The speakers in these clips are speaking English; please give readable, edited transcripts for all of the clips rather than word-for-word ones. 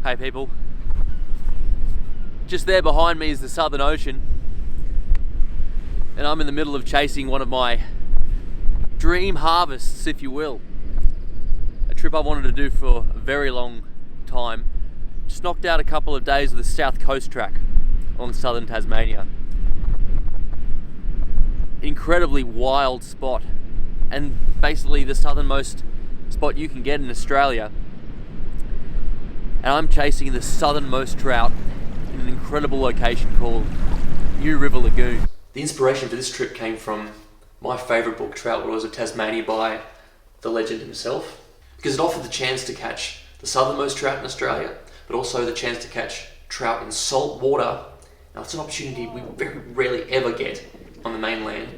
Hey people, just there behind me is the Southern Ocean, and I'm in the middle of chasing one of my dream harvests, if you will. A trip I wanted to do for a very long time. Just knocked out a couple of days of the South Coast track along southern Tasmania. Incredibly wild spot, and basically the southernmost spot you can get in Australia. And I'm chasing the southernmost trout in an incredible location called River Lagoon. The inspiration for this trip came from my favourite book, Trout Gravlax of Tasmania, by the legend himself, because it offered the chance to catch the southernmost trout in Australia, but also the chance to catch trout in salt water. Now it's an opportunity we very rarely ever get on the mainland,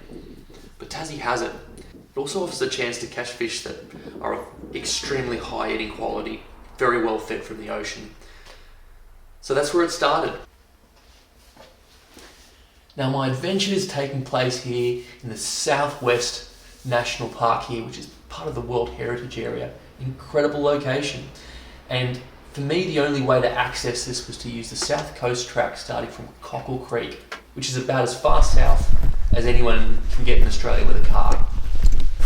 but Tassie has it. It also offers a chance to catch fish that are of extremely high eating quality, very well fed from the ocean. So that's where it started. Now my adventure is taking place here in the Southwest National Park here, which is part of the World Heritage Area. Incredible location. And for me, the only way to access this was to use the South Coast track starting from Cockle Creek, which is about as far south as anyone can get in Australia with a car.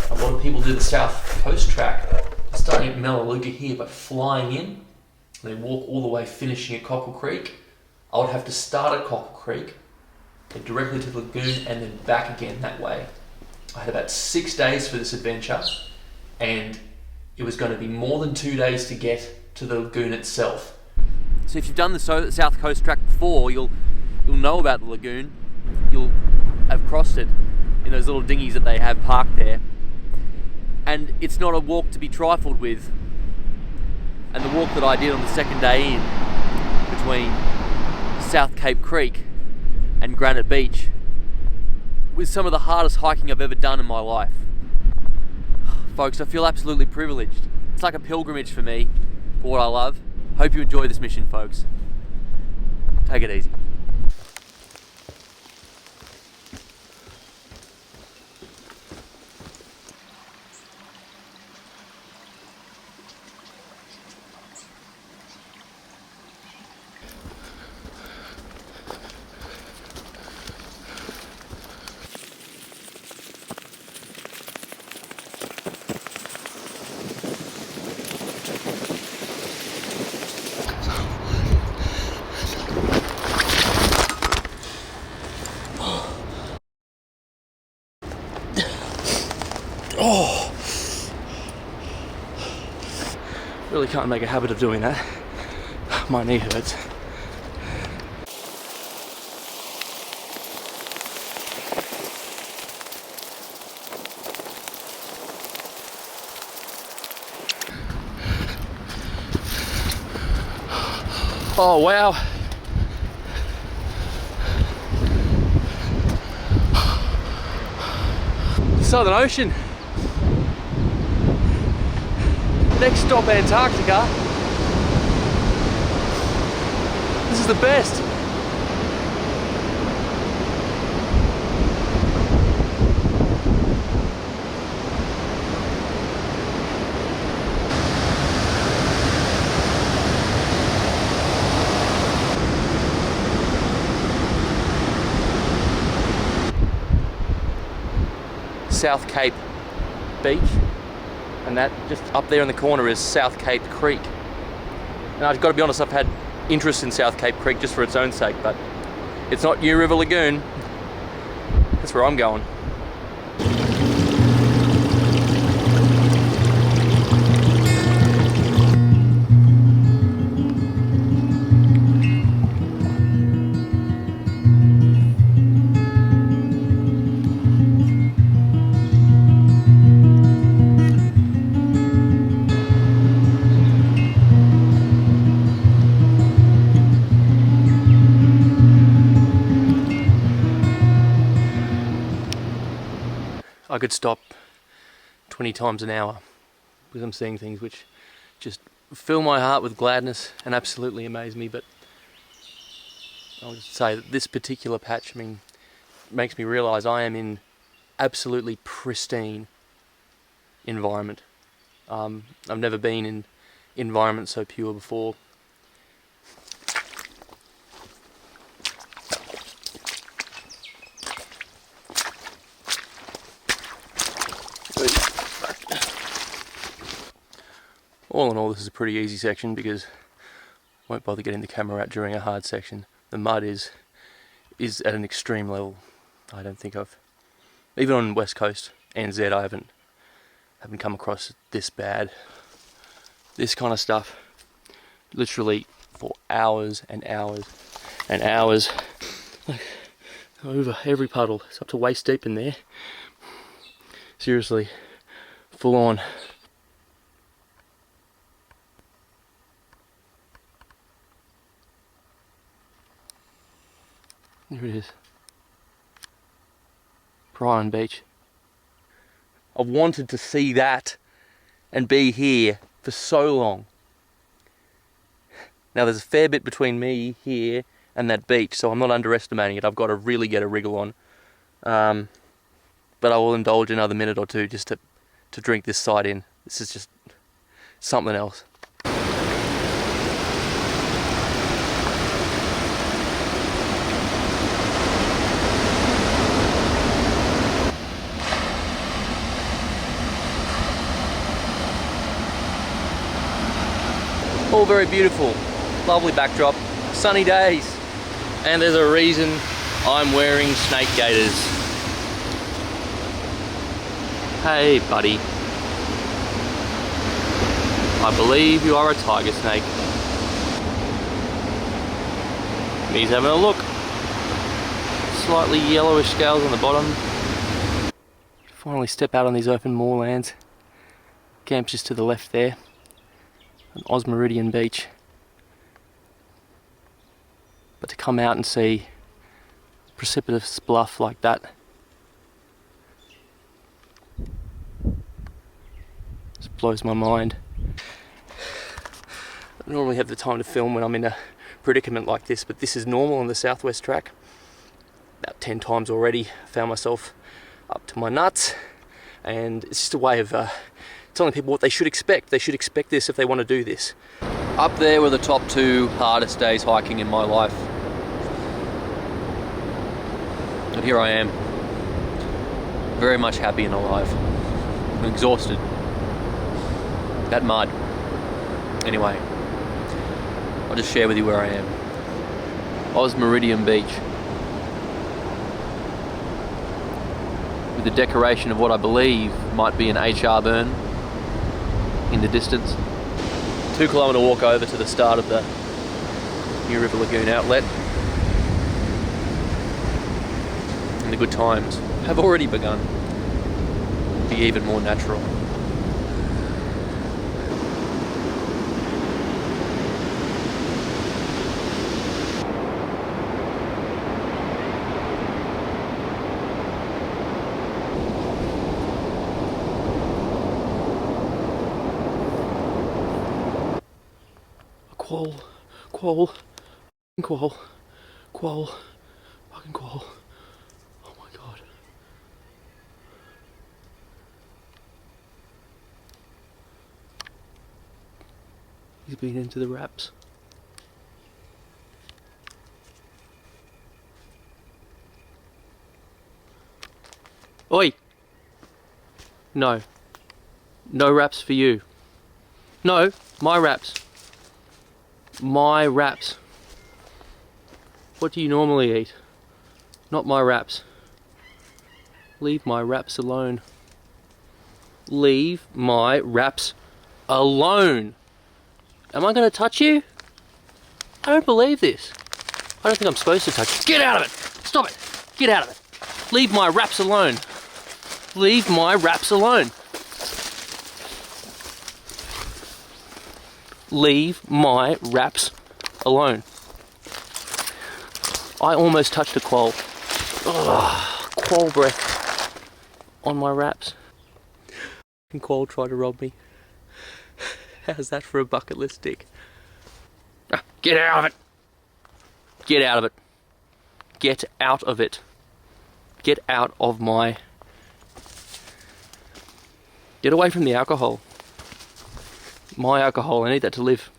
A lot of people do the South Coast track starting at Melaleuca here, but flying in. They walk all the way, finishing at Cockle Creek. I would have to start at Cockle Creek, head directly to the lagoon, and then back again that way. I had about 6 days for this adventure, and it was going to be more than 2 days to get to the lagoon itself. So if you've done the South Coast track before, you'll know about the lagoon. You'll have crossed it in those little dinghies that they have parked there. And it's not a walk to be trifled with. And the walk that I did on the second day in between South Cape Creek and Granite Beach was some of the hardest hiking I've ever done in my life. Folks, I feel absolutely privileged. It's like a pilgrimage for me, for what I love. Hope you enjoy this mission, folks. Take it easy. Oh! Really can't make a habit of doing that. My knee hurts. Oh wow! Southern Ocean. Next stop, Antarctica. This is the best. South Cape Beach, and that just up there in the corner is South Cape Creek. And I've got to be honest, I've had interest in South Cape Creek just for its own sake, but it's not River Lagoon. That's where I'm going. I could stop 20 times an hour because I'm seeing things which just fill my heart with gladness and absolutely amaze me. But I'll just say that this particular patch, makes me realise I am in absolutely pristine environment. I've never been in environment so pure before. All in all, this is a pretty easy section because I won't bother getting the camera out during a hard section. The mud is at an extreme level. I don't think I've, even on West Coast, NZ, I haven't come across this bad. This kind of stuff, literally for hours and hours and hours, like over every puddle. It's up to waist deep in there. Seriously, full on. Here it is. Brian Beach. I've wanted to see that and be here for so long. Now there's a fair bit between me here and that beach, so I'm not underestimating it. I've got to really get a wriggle on. But I will indulge another minute or two just to drink this side in. This is just something else. All very beautiful, lovely backdrop, sunny days, and there's a reason I'm wearing snake gaiters. Hey buddy, I believe you are a tiger snake. He's having a look. Slightly yellowish scales on the bottom. Finally step out on these open moorlands. Camp's just to the left there. An Osmeridian beach. But to come out and see precipitous bluff like that, just blows my mind. I normally have the time to film when I'm in a predicament like this, but this is normal on the southwest track. About 10 times already, found myself up to my nuts, and it's just a way of telling people what they should expect. They should expect this if they want to do this. Up there were the top 2 hardest days hiking in my life. And here I am, very much happy and alive. I'm exhausted. That mud. Anyway, I'll just share with you where I am. Osmeridian Beach. With the decoration of what I believe might be an HR burn in the distance. 2-kilometre walk over to the start of the new River Lagoon outlet. And the good times have already begun. Be even more natural. Quoll, fucking quoll. Oh my god. He's been into the wraps. Oi! No. No wraps for you. No, my wraps. My wraps. What do you normally eat? Not my wraps. Leave my wraps alone. Leave my wraps alone. Am I going to touch you? I don't believe this. I don't think I'm supposed to touch you. Get out of it! Stop it! Get out of it! Leave my wraps alone. Leave my wraps alone. Leave my wraps alone. I almost touched a quoll. Ugh, quoll breath on my wraps. And quoll tried to rob me. How's that for a bucket list dick? Get out of it! Get out of it! Get out of it! Get out of my... Get away from the alcohol. My alcohol, I need that to live.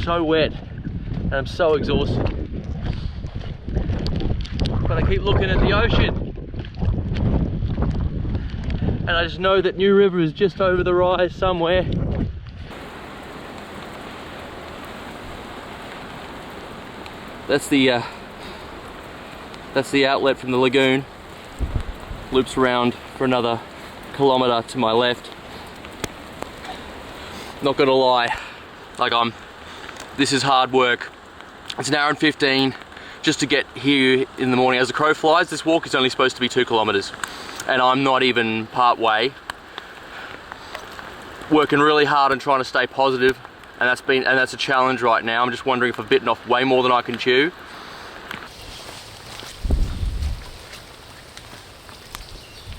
So wet, and I'm so exhausted. but I keep looking at the ocean. And I just know that New River is just over the rise somewhere. That's the outlet from the lagoon. Loops around for another kilometre to my left. Not gonna lie, like this is hard work. It's an hour and 15 just to get here in the morning. As the crow flies, this walk is only supposed to be 2 kilometres, and I'm not even part way. Working really hard and trying to stay positive, and that's a challenge right now. I'm just wondering if I've bitten off way more than I can chew.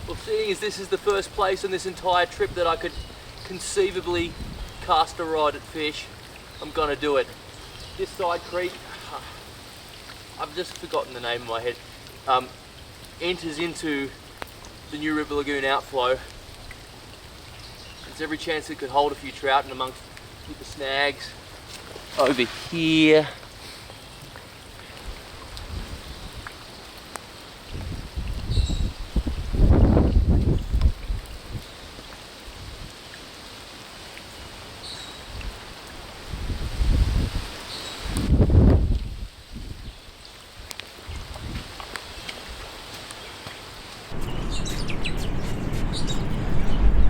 Well, seeing as this is the first place on this entire trip that I could conceivably cast a rod at fish, I'm gonna do it. This side creek, I've just forgotten the name in my head, enters into the New River Lagoon outflow. There's every chance it could hold a few trout and amongst a heap of snags. Over here,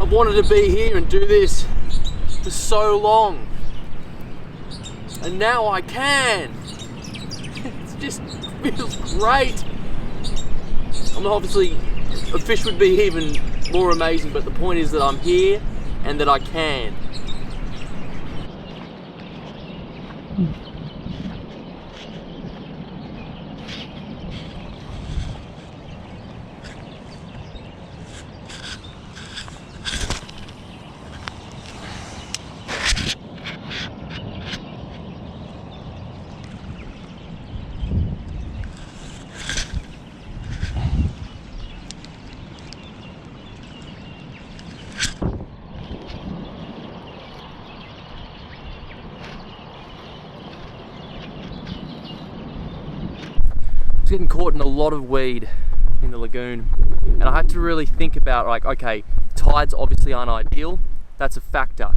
I've wanted to be here and do this for so long, and now I can. It just feels great. I mean, obviously a fish would be even more amazing, but the point is that I'm here and that I can. Getting caught in a lot of weed in the lagoon, and I had to really think about, like, okay, tides obviously aren't ideal, that's a factor.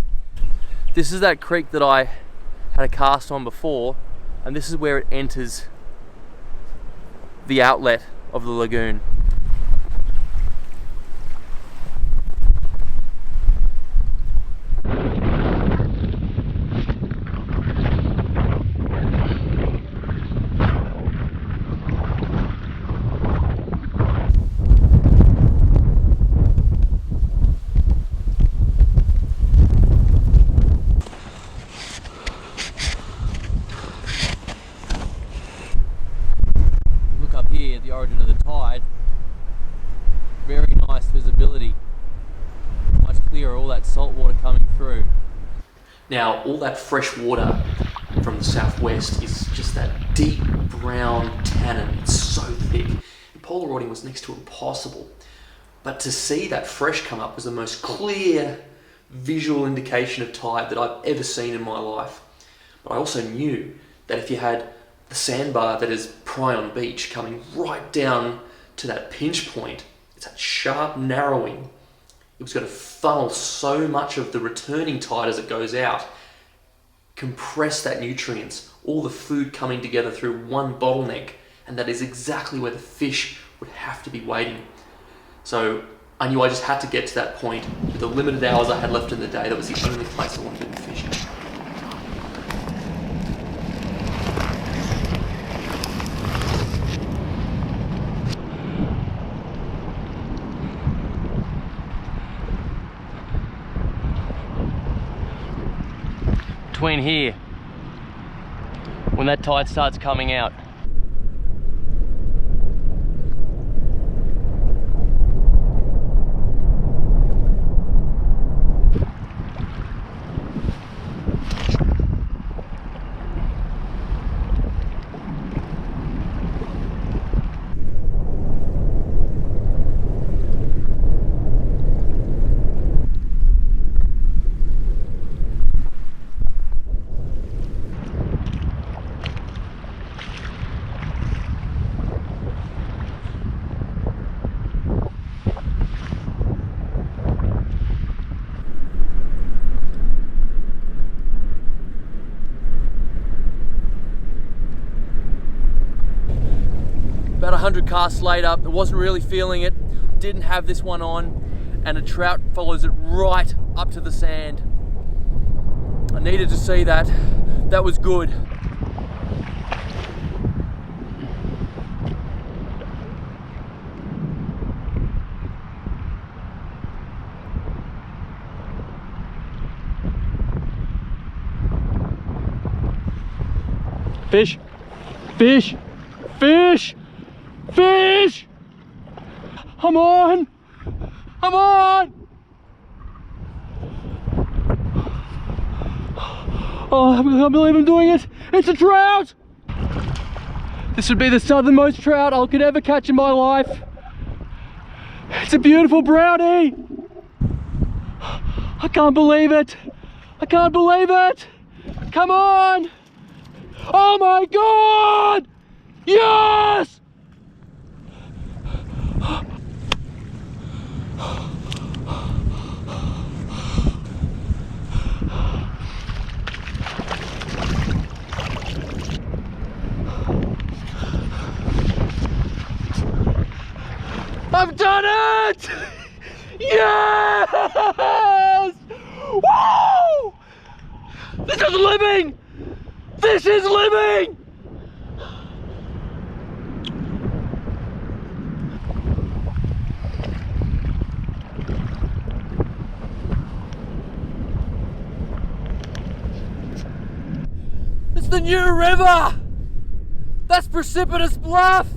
This is that creek that I had a cast on before, and this is where it enters the outlet of the lagoon. The origin of the tide, very nice visibility, much clearer, all that salt water coming through. Now all that fresh water from the southwest is just that deep brown tannin. It's so thick. Polaroiding was next to impossible, but to see that fresh come up was the most clear visual indication of tide that I've ever seen in my life. But I also knew that if you had the sandbar that is Prion Beach coming right down to that pinch point, it's that sharp narrowing. It was going to funnel so much of the returning tide as it goes out, compress that nutrients, all the food coming together through one bottleneck, and that is exactly where the fish would have to be waiting. So I knew I just had to get to that point. With the limited hours I had left in the day, that was the only place I wanted to be fishing. Between here, when that tide starts coming out, 100 casts later, I wasn't really feeling it, didn't have this one on, and a trout follows it right up to the sand. I needed to see that. That was good. Fish, fish, fish, fish! Come on, come on! Oh, I can't believe I'm doing it. It's a trout! This would be the southernmost trout I could ever catch in my life. It's a beautiful brownie. I can't believe it. I can't believe it. Come on. Oh my God! Yes! I've done it! Yes! Woo! This is living! This is living! It's the new river! That's Precipitous Bluff!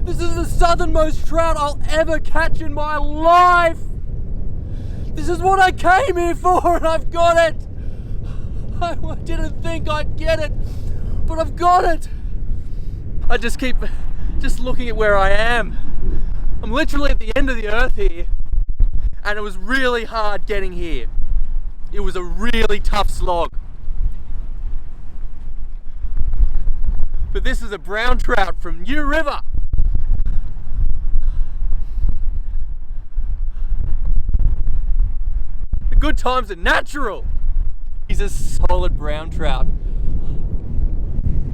This is the southernmost trout I'll ever catch in my life! This is what I came here for, and I've got it! I didn't think I'd get it, but I've got it! I just keep looking at where I am. I'm literally at the end of the earth here, and it was really hard getting here. It was a really tough slog. But this is a brown trout from New River. The good times are natural. He's a solid brown trout.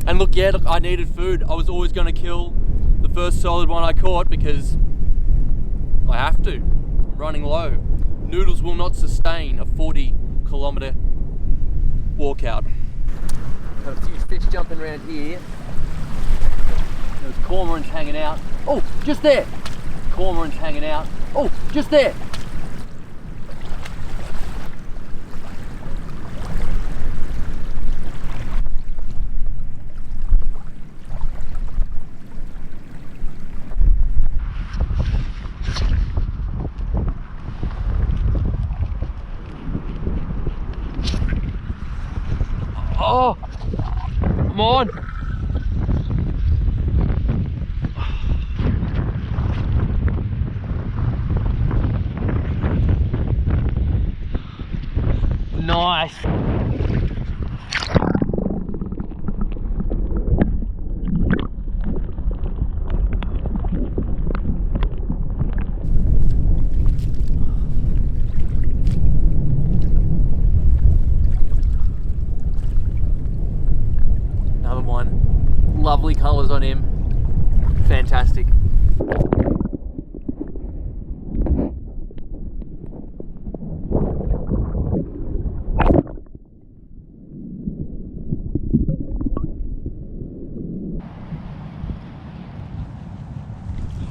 And look, yeah, look, I needed food. I was always going to kill the first solid one I caught because I have to. I'm running low. Noodles will not sustain a 40-kilometre walkout. Got a few fish jumping around here. There's cormorants hanging out. Oh, just there. Cormorants hanging out. Oh, just there. Oh, come on. Nice. Another one. Lovely colours on him. Fantastic.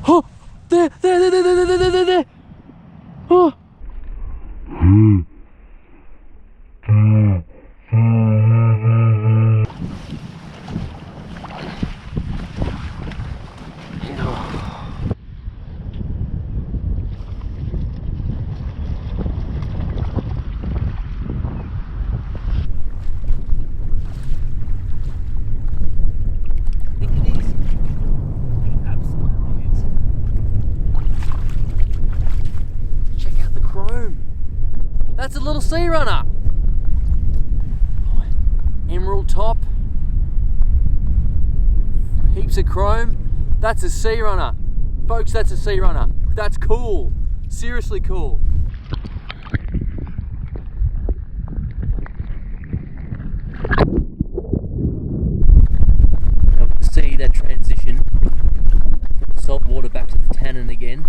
Oh, there. Oh. That's a little sea runner. Emerald top. Heaps of chrome. That's a sea runner. Folks, that's a sea runner. That's cool. Seriously cool. Now we can see that transition salt water back to the tannin again.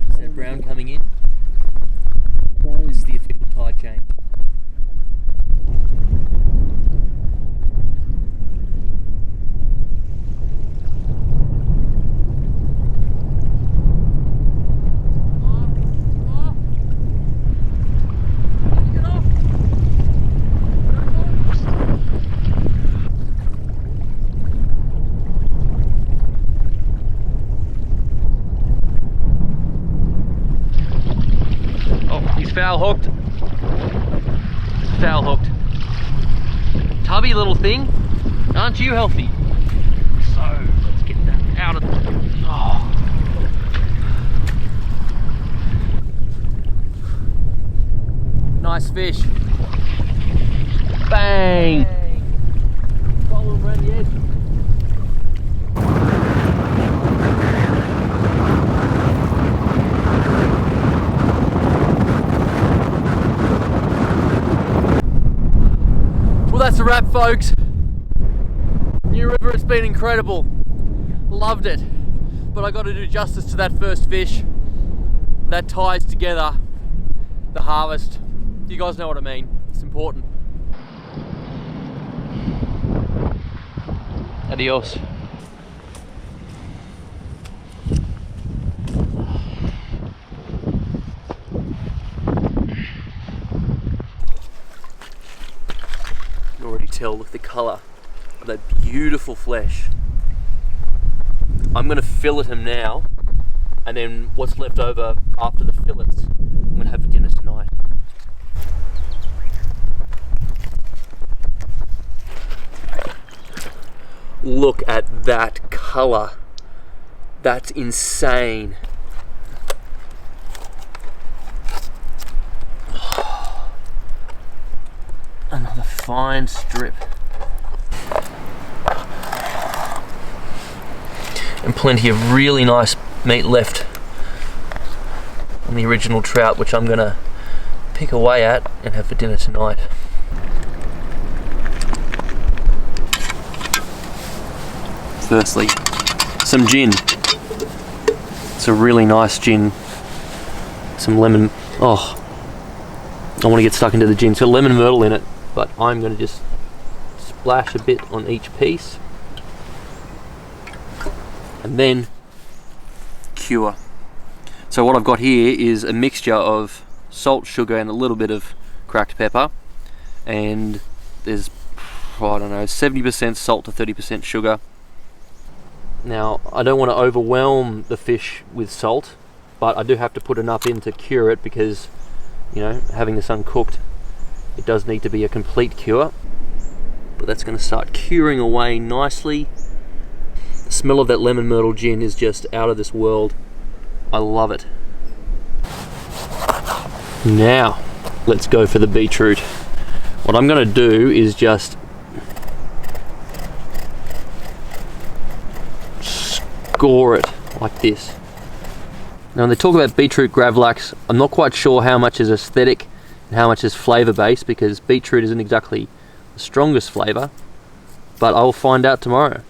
100% brown coming in. This is the official tide change. Foul hooked. Foul hooked. Tubby little thing. Aren't you healthy? So let's get that out of. Oh. Nice fish. Bang. Follow him around the edge. That's a wrap, folks. New River, it's been incredible. Loved it. But I got to do justice to that first fish. That ties together the harvest. You guys know what I mean. It's important. Adios. Tell with the colour of that beautiful flesh. I'm going to fillet him now, and then what's left over after the fillets I'm going to have for dinner tonight. Look at that colour. That's insane. Another fine strip. And plenty of really nice meat left on the original trout, which I'm gonna pick away at and have for dinner tonight. Firstly, some gin. It's a really nice gin. Some lemon. Oh, I want to get stuck into the gin. It's got lemon myrtle in it. But I'm going to just splash a bit on each piece and then cure. So what I've got here is a mixture of salt, sugar and a little bit of cracked pepper, and there's, I don't know, 70% salt to 30% sugar. Now I don't want to overwhelm the fish with salt, but I do have to put enough in to cure it because, you know, having this uncooked, it does need to be a complete cure. But that's going to start curing away nicely. The smell of that lemon myrtle gin is just out of this world. I love it. Now, let's go for the beetroot. What I'm going to do is just score it like this. Now when they talk about beetroot gravlax, I'm not quite sure how much is aesthetic and how much is flavour based, because beetroot isn't exactly the strongest flavour, but I'll find out tomorrow.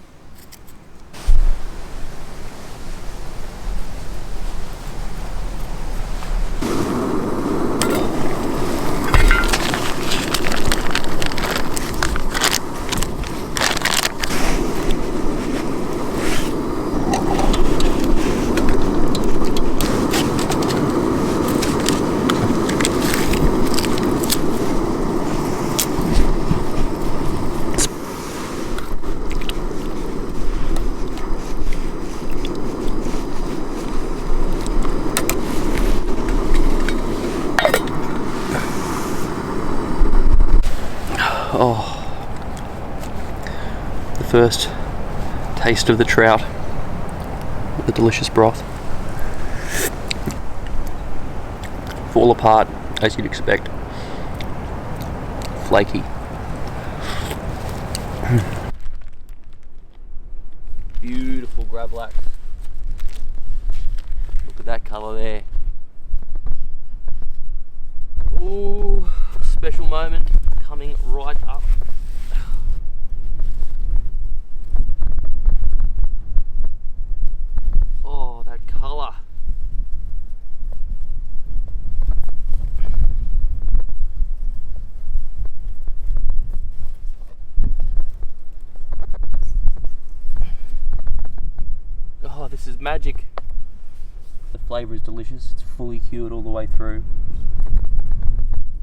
Oh, the first taste of the trout with the delicious broth. Fall apart as you'd expect. Flaky. Beautiful gravlax. Look at that colour there. Ooh, special moment coming right up. this is magic. The flavour is delicious. It's fully cured all the way through.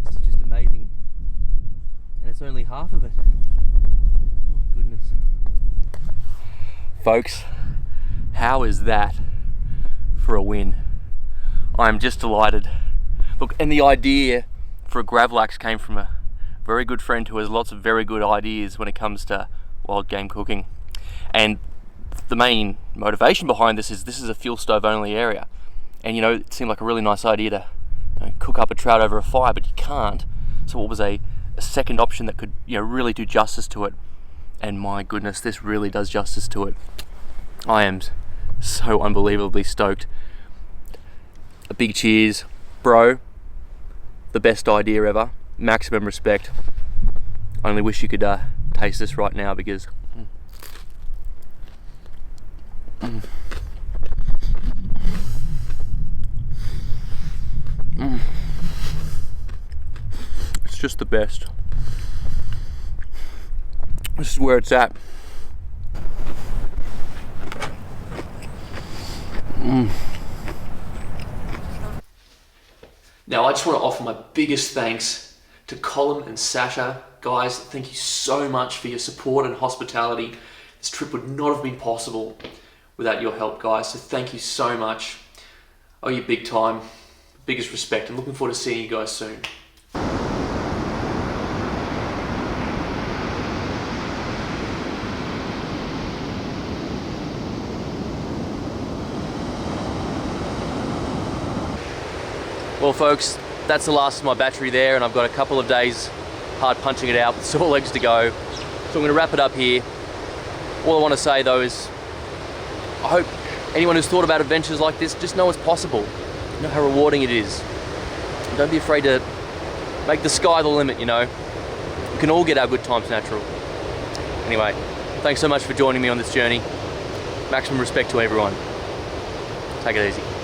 It's just amazing. And it's only half of it. Oh my goodness. Folks, how is that for a win? I'm just delighted. Look, and the idea for a Gravlax came from a very good friend who has lots of very good ideas when it comes to wild game cooking. And the main motivation behind this is a fuel stove only area. And you know, it seemed like a really nice idea to cook up a trout over a fire, but you can't. So what was a second option that could really do justice to it? And my goodness, this really does justice to it. I am so unbelievably stoked. A big cheers, bro. The best idea ever. Maximum respect. I only wish you could taste this right now because it's just the best. This is where it's at. Now I just want to offer my biggest thanks to Colin and Sasha. Guys, thank you so much for your support and hospitality. This trip would not have been possible without your help, guys, so thank you so much. I owe you big time, biggest respect, and looking forward to seeing you guys soon. Well folks, that's the last of my battery there, and I've got a couple of days hard punching it out with sore legs to go. So I'm going to wrap it up here. All I want to say though is, I hope anyone who's thought about adventures like this just know it's possible. Know how rewarding it is. Don't be afraid to make the sky the limit, We can all get our good times natural. Anyway, thanks so much for joining me on this journey. Maximum respect to everyone. Take it easy.